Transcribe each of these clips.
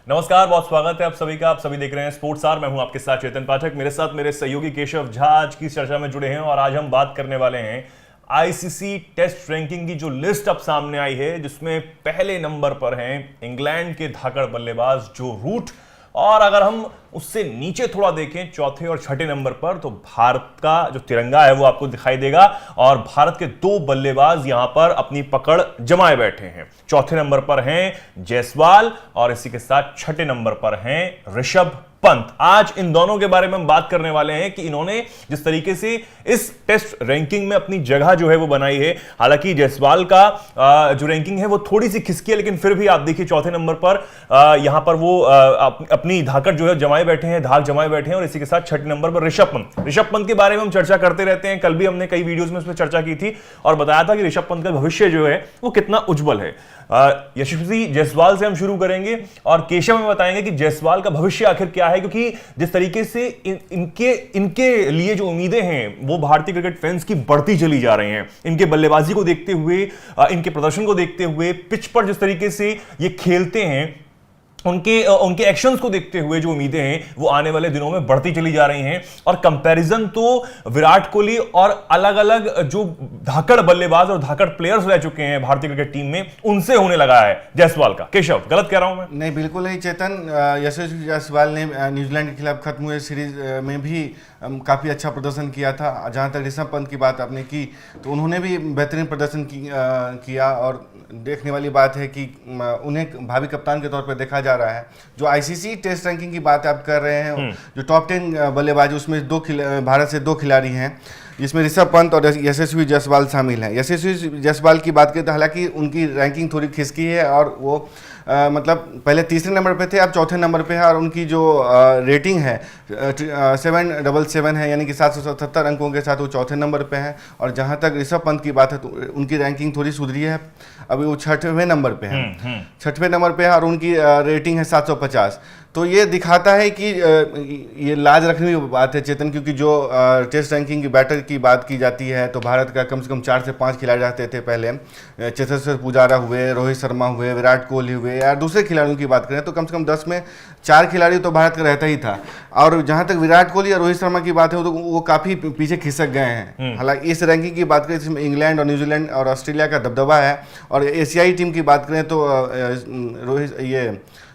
नमस्कार, बहुत स्वागत है आप सभी का। आप सभी देख रहे हैं स्पोर्ट्स आवर। मैं हूं आपके साथ चेतन पाठक, मेरे साथ मेरे सहयोगी केशव झा आज की चर्चा में जुड़े हैं और आज हम बात करने वाले हैं आईसीसी टेस्ट रैंकिंग की जो लिस्ट अब सामने आई है, जिसमें पहले नंबर पर हैं इंग्लैंड के धाकड़ बल्लेबाज जो रूट, और अगर हम उससे नीचे थोड़ा देखें चौथे और छठे नंबर पर तो भारत का जो तिरंगा है वो आपको दिखाई देगा और भारत के दो बल्लेबाज यहां पर अपनी पकड़ जमाए बैठे हैं। चौथे नंबर पर हैं जायसवाल और इसी के साथ छठे नंबर पर हैं ऋषभ पंत। आज इन दोनों के बारे में हम बात करने वाले हैं कि इन्होंने जिस तरीके से इस टेस्ट रैंकिंग में अपनी जगह जो है वो बनाई है। हालांकि जायसवाल का जो रैंकिंग है वो थोड़ी सी खिसकी है, लेकिन फिर भी आप देखिए चौथे नंबर पर यहां पर वो अपनी धाकड़ जो है जमाए बैठे हैं, धाक जमाए बैठे हैं। और इसी के साथ छठे नंबर पर ऋषभ पंत के बारे में हम चर्चा करते रहते हैं। कल भी हमने कई वीडियोस में उस पर चर्चा की थी और बताया था कि ऋषभ पंत का भविष्य जो है वो कितना उज्जवल है। यशस्वी जायसवाल से हम शुरू करेंगे और केशव में बताएंगे कि जायसवाल का भविष्य आखिर क्या है, क्योंकि जिस तरीके से इनके लिए जो उम्मीदें हैं वो भारतीय क्रिकेट फैंस की बढ़ती चली जा रही हैं। इनके बल्लेबाजी को देखते हुए, इनके प्रदर्शन को देखते हुए, पिच पर जिस तरीके से ये खेलते हैं, उनके एक्शंस को देखते हुए जो उम्मीदें हैं वो आने वाले दिनों में बढ़ती चली जा रही हैं। और कंपैरिजन तो विराट कोहली और अलग अलग जो धाकड़ बल्लेबाज और धाकड़ प्लेयर्स रह चुके हैं भारतीय क्रिकेट टीम में, उनसे होने लगा है जायसवाल का। केशव, गलत कह रहा हूं मैं? नहीं, बिल्कुल नहीं चेतन। यशस्वी जायसवाल ने न्यूजीलैंड के खिलाफ खत्म हुए सीरीज में भी काफ़ी अच्छा प्रदर्शन किया था। जहाँ तक ऋषभ पंत की बात आपने की तो उन्होंने भी बेहतरीन प्रदर्शन किया और देखने वाली बात है कि उन्हें भावी कप्तान के तौर पर देखा जा रहा है। जो आईसीसी टेस्ट रैंकिंग की बात आप कर रहे हैं, जो टॉप 10 बल्लेबाज, उसमें भारत से दो खिलाड़ी हैं, जिसमें ऋषभ पंत और यशस्वी जायसवाल शामिल हैं। यशस्वी जायसवाल की बात करें तो हालांकि उनकी रैंकिंग थोड़ी खिसकी है और वो मतलब पहले तीसरे नंबर पे थे, अब चौथे नंबर पे है और उनकी जो रेटिंग है 777 है, यानी कि 777 अंकों के साथ वो चौथे नंबर पे हैं। और जहां तक ऋषभ पंत की बात है तो उनकी रैंकिंग थोड़ी सुधरी है, अभी वो छठवें नंबर पे हैं। छठवें नंबर पे है और उनकी रेटिंग है 750। तो ये दिखाता है कि ये लाज रखने की बात है चेतन, क्योंकि जो टेस्ट रैंकिंग की बैटर की बात की जाती है तो भारत का कम से कम 4 से 5 खिलाड़ी रहते थे पहले। चेतेश्वर पुजारा हुए, रोहित शर्मा हुए, विराट कोहली हुए, या दूसरे खिलाड़ियों की बात करें तो कम से कम 10 में 4 खिलाड़ी तो भारत का रहता ही था। और जहाँ तक विराट कोहली और रोहित शर्मा की बात है तो वो काफ़ी पीछे खिसक गए हैं। हालांकि इस रैंकिंग की बात करें जिसमें इंग्लैंड और न्यूजीलैंड और ऑस्ट्रेलिया का दबदबा है। और एशियाई टीम की बात करें तो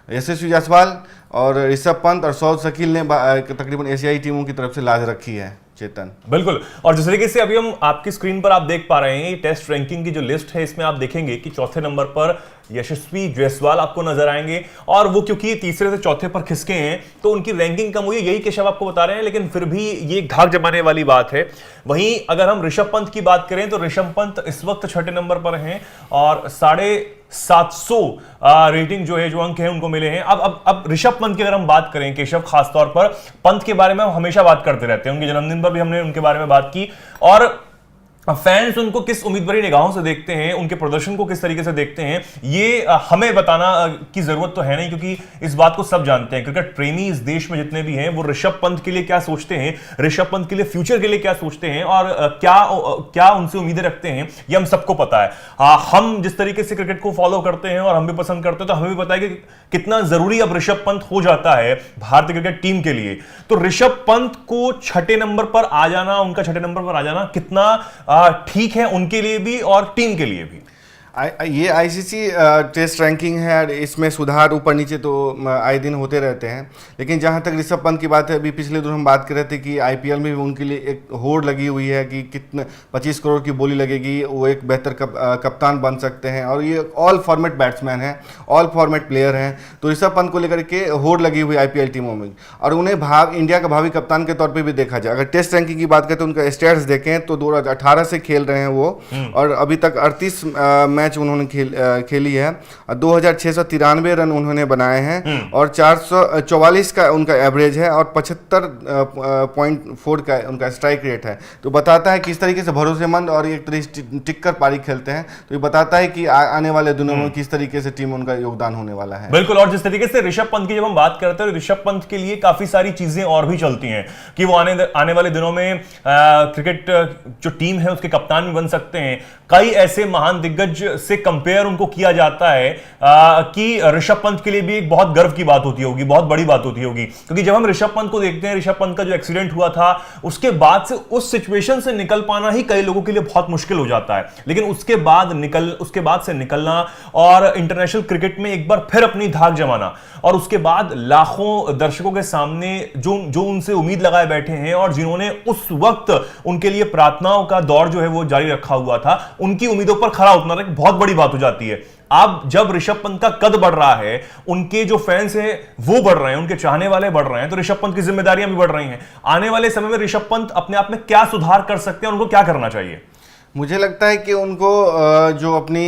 यशस्वी जायसवाल और ऋषभ पंत और सौद शकील ने तकरीबन एशियाई टीमों की तरफ से लाज रखी है चेतन। बिल्कुल। और जिस तरीके से अभी हम आपकी स्क्रीन पर आप देख पा रहे हैं टेस्ट रैंकिंग की जो लिस्ट है, इसमें आप देखेंगे कि चौथे नंबर पर यशस्वी जायसवाल आपको नजर आएंगे और वो क्योंकि तीसरे से चौथे पर खिसके हैं तो उनकी रैंकिंग कम हुई है, यही केशव आपको बता रहे हैं, लेकिन फिर भी ये धाक जमाने वाली बात है। वहीं अगर हम ऋषभ पंत की बात करें तो ऋषभ पंत इस वक्त छठे नंबर पर हैं और 750 रेटिंग जो है, जो अंक है उनको मिले हैं। अब ऋषभ पंत की अगर हम बात करें केशव, खासतौर पर पंत के बारे में हम हमेशा बात करते रहते हैं, उनके जन्मदिन पर भी हमने उनके बारे में बात की और फैंस उनको किस उम्मीद भरी निगाहों से देखते हैं, उनके प्रदर्शन को किस तरीके से देखते हैं, ये हमें बताना की जरूरत तो है नहीं, क्योंकि इस बात को सब जानते हैं। क्रिकेट प्रेमी इस देश में जितने भी हैं वो ऋषभ पंत के लिए क्या सोचते हैं, ऋषभ पंत के लिए फ्यूचर के लिए क्या सोचते हैं और क्या उनसे उम्मीदें रखते हैं, ये हम सबको पता है। हम जिस तरीके से क्रिकेट को फॉलो करते हैं और हम भी पसंद करते हैं तो हमें भी पता है कि कितना जरूरी अब ऋषभ पंत हो जाता है भारतीय क्रिकेट टीम के लिए। तो ऋषभ पंत को छठे नंबर पर आ जाना, उनका छठे नंबर पर आ जाना कितना ठीक है उनके लिए भी और टीम के लिए भी। ये आईसीसी टेस्ट रैंकिंग है, इसमें सुधार ऊपर नीचे तो आए दिन होते रहते हैं। लेकिन जहाँ तक ऋषभ पंत की बात है, अभी पिछले दिन हम बात कर रहे थे कि आईपीएल में भी उनके लिए एक होड़ लगी हुई है कि कितने 25 करोड़ की बोली लगेगी, वो एक बेहतर कप्तान बन सकते हैं और ये ऑल फॉर्मेट बैट्समैन हैं, ऑल फॉर्मेट प्लेयर हैं। तो ऋषभ पंत को लेकर के होड़ लगी हुई आईपीएल टीमों में और उन्हें इंडिया का भावी कप्तान के तौर पर भी देखा जाए। अगर टेस्ट रैंकिंग की बात करें तो उनका स्टेट्स देखें तो 2018 से खेल रहे हैं वो और अभी तक 38 मैच उन्होंने खेली है, 2693 रन उन्होंने बनाए हैं और 444 का उनका एवरेज है और 75.4 का उनका स्ट्राइक रेट है। तो बताता है किस तरीके से भरोसेमंद और एक तरीके टिक्कर पारी खेलते हैं। तो ये बताता है कि आने वाले दिनों में किस तरीके से टीम उनका योगदान होने वाला है। बिल्कुल। और जिस तरीके से ऋषभ पंत की जब हम बात करते हैं, ऋषभ पंत के लिए काफी सारी चीजें और भी चलती हैं कि वो आने वाले दिनों में क्रिकेट जो टीम है उसके कप्तान भी बन सकते हैं। कई ऐसे महान दिग्गज से कंपेयर उनको किया जाता है कि ऋषभ पंत के लिए भी एक बहुत गर्व की बात होती होगी, बहुत बड़ी बात होती होगी, क्योंकि जब हम ऋषभ पंत को देखते हैं, ऋषभ पंत का जो एक्सीडेंट हुआ था उसके बाद से उस सिचुएशन से निकल पाना ही कई लोगों के लिए बहुत मुश्किल हो जाता है, लेकिन उसके बाद से निकलना और इंटरनेशनल क्रिकेट में एक बार फिर अपनी धाक जमाना और उसके बाद लाखों दर्शकों के सामने जो उनसे उम्मीद लगाए बैठे हैं और जिन्होंने उस वक्त उनके लिए प्रार्थनाओं का दौर जो है वो जारी रखा हुआ था, उनकी उम्मीदों पर खरा उतरना एक बहुत बड़ी बात हो जाती है। अब जब ऋषभ पंत का कद बढ़ रहा है, उनके जो फैंस हैं वो बढ़ रहे हैं, उनके चाहने वाले बढ़ रहे हैं, तो ऋषभ पंत की जिम्मेदारियां भी बढ़ रही हैं। आने वाले समय में ऋषभ पंत अपने आप में क्या सुधार कर सकते हैं और उनको क्या करना चाहिए? मुझे लगता है कि उनको जो अपनी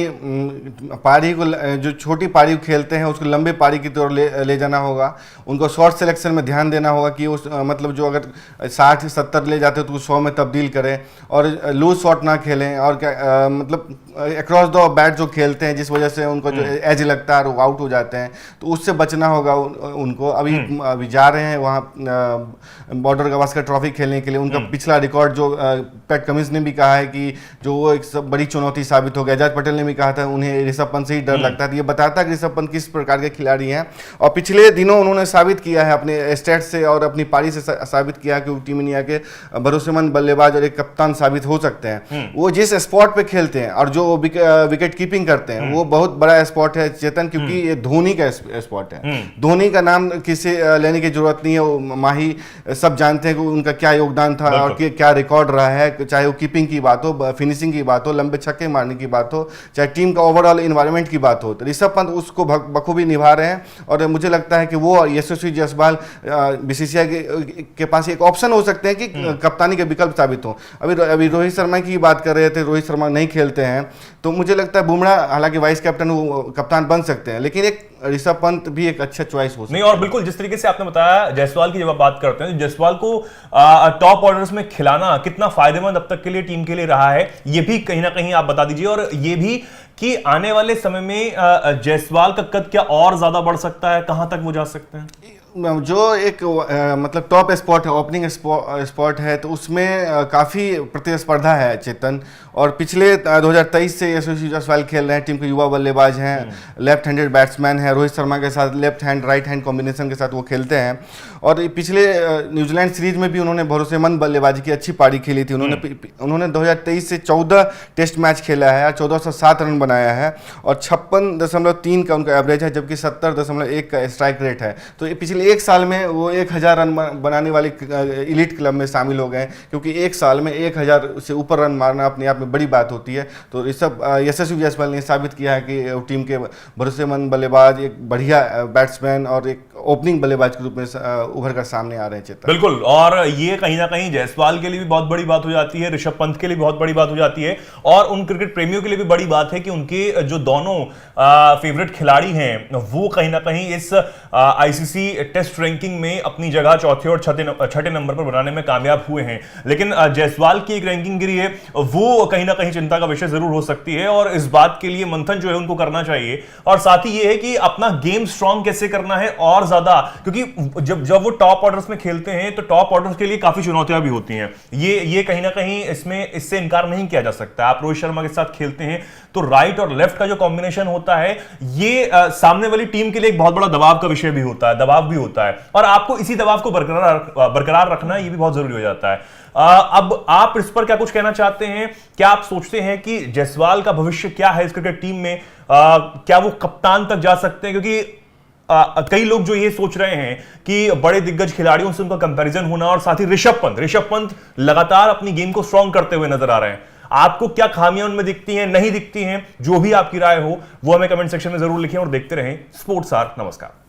पारी को, जो छोटी पारी खेलते हैं उसको लंबे पारी की तरफ ले जाना होगा। उनको शॉर्ट सिलेक्शन में ध्यान देना होगा कि उस मतलब जो अगर 60-70 ले जाते हो तो उसको 100 में तब्दील करें और लूज शॉट ना खेलें और क्या मतलब अक्रॉस द बैट जो खेलते हैं जिस वजह से उनको जो एज लगता है और वो आउट हो जाते हैं, तो उससे बचना होगा उनको। अभी जा रहे हैं वहाँ बॉर्डर गावस्कर ट्रॉफी खेलने के लिए। उनका पिछला रिकॉर्ड जो पैट कमिंस ने भी कहा है कि जो वो एक सब बड़ी चुनौती साबित हो गया। एजाज पटेल ने भी कहा था उन्हें ऋषभ पंत से ही डर लगता है। तो ये बताता है कि ऋषभ पंत किस प्रकार के खिलाड़ी हैं और पिछले दिनों उन्होंने साबित किया है अपने स्टेट से और अपनी पारी से साबित किया कि टीम इंडिया के भरोसेमंद बल्लेबाज और एक कप्तान साबित हो सकते हैं। वो जिस स्पॉट पे खेलते हैं और जो विकेट कीपिंग करते हैं वो बहुत बड़ा स्पॉट है चेतन, क्योंकि ये धोनी का स्पॉट है। धोनी का नाम किसी लेने की जरूरत नहीं है, वो माही सब जानते हैं कि उनका क्या योगदान था और क्या रिकॉर्ड रहा है, चाहे वो कीपिंग की बात हो, फिनिशिंग की बात हो, लंबे छक्के मारने की बात हो, चाहे टीम का ओवरऑल इन्वायरमेंट की बात हो। तो ऋषभ पंत उसको बखूबी निभा रहे हैं और मुझे लगता है कि वो यशस्वी जायसवाल बीसीसीआई के पास एक ऑप्शन हो सकते हैं कि कप्तानी के विकल्प साबित हो। अभी रोहित शर्मा की बात कर रहे थे, रोहित शर्मा नहीं खेलते हैं तो मुझे लगता है बुमराह हालांकि वाइस कैप्टन कप्तान बन सकते हैं, लेकिन एक ऋषभ पंत भी एक अच्छा चॉइस हो सकता है। नहीं, और बिल्कुल जिस तरीके से आपने बताया जायसवाल की जब आप बात करते हैं, जायसवाल को टॉप ऑर्डर्स में खिलाना कितना फायदेमंद अब तक के लिए टीम के लिए रहा है, ये भी कहीं ना कहीं आप बता दीजिए। और ये भी कि आने वाले समय में जायसवाल का कद क्या और ज्यादा बढ़ सकता है, कहां तक वो जा सकते हैं? जो एक मतलब टॉप स्पॉट है, ओपनिंग स्पॉट है, तो उसमें काफ़ी प्रतिस्पर्धा है चेतन। और पिछले 2023 से यशस्वी जायसवाल खेल रहे हैं, टीम के युवा बल्लेबाज हैं, लेफ्ट हैंडेड बैट्समैन है, रोहित शर्मा के साथ left hand right hand combination के साथ वो खेलते हैं। और पिछले न्यूजीलैंड सीरीज में भी उन्होंने भरोसेमंद बल्लेबाजी की अच्छी पारी खेली थी। उन्होंने 2023 से 14 टेस्ट मैच खेला है और 1407 रन बनाया है और 56.3 का उनका एवरेज है, जबकि 70.1 का स्ट्राइक रेट है। तो पिछले एक साल में वो 1000 रन बनाने वाली इलीट क्लब में शामिल हो गए, क्योंकि एक साल में 1000 से ऊपर रन मारना अपने आप में बड़ी बात होती है। तो ऋषभ यशस्वी जायसवाल ने साबित किया है कि टीम के भरोसेमंद बल्लेबाज, एक बढ़िया बैट्समैन और एक ओपनिंग बल्लेबाज के रूप में उभर कर सामने आ रहे हैं चेतन। बिल्कुल, और ये कहीं ना कहीं जायसवाल के लिए भी बहुत बड़ी बात हो जाती है, ऋषभ पंत के लिए बहुत बड़ी बात हो जाती है और उन क्रिकेट प्रेमियों के लिए भी बड़ी बात है कि उनके जो दोनों फेवरेट खिलाड़ी हैं वो कहीं ना कहीं इस आईसीसी टेस्ट रैंकिंग में अपनी जगह चौथे और छठे नंबर पर बनाने में कामयाब हुए हैं। लेकिन जायसवाल की एक रैंकिंग गिरी है, वो कहीं ना कहीं चिंता का विषय जरूर हो सकती है और इस बात के लिए मंथन जो है उनको करना चाहिए। और साथ ही ये है कि अपना गेम स्ट्रांग कैसे करना है और ज्यादा, क्योंकि जब वो टॉप ऑर्डर्स में खेलते हैं तो टॉप ऑर्डर्स के लिए काफी चुनौतियां भी होती हैं। ये कहीं ना कहीं इससे इनकार नहीं किया जा सकता। आप रोहित शर्मा के साथ खेलते हैं तो राइट और लेफ्ट का जो कॉम्बिनेशन होता है ये सामने वाली टीम के लिए एक बहुत बड़ा दबाव का विषय भी होता है, दबाव भी होता है और आपको इसी दबाव को बरकरार रखना ये भी बहुत जरूरी हो जाता है। अब आप इस पर क्या कुछ कहना चाहते हैं? क्या आप सोचते हैं कि जायसवाल का भविष्य क्या है इस क्रिकेट टीम में? क्या वो कप्तान तक जा सकते हैं? क्योंकि कई लोग जो ये सोच रहे हैं कि बड़े दिग्गज खिलाड़ियों से उनका कंपैरिजन होना, और साथ ही ऋषभ पंत लगातार अपनी गेम को स्ट्रांग करते हुए नजर आ रहे हैं। आपको क्या खामियां उनमें दिखती हैं, नहीं दिखती हैं? जो भी आपकी राय हो वो हमें कमेंट सेक्शन में जरूर लिखें और देखते रहें स्पोर्ट्स आर। नमस्कार।